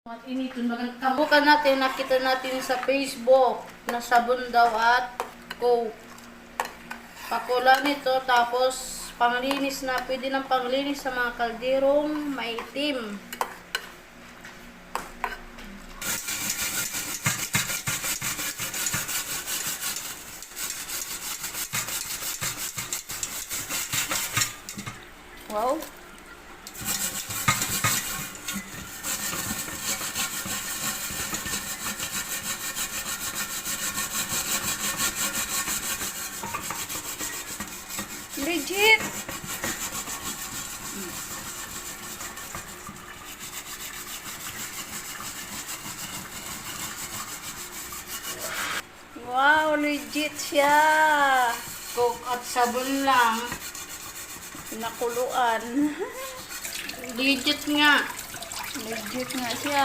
At initin, kabukan natin, nakita natin sa Facebook na sabon daw at Coke. Pakula nito, tapos panglinis na, pwede ng panglinis sa mga kalderong maitim. Wow! Legit! Wow, legit siya! Coke at sabon lang. Pinakuluan. Legit nga. Legit nga siya.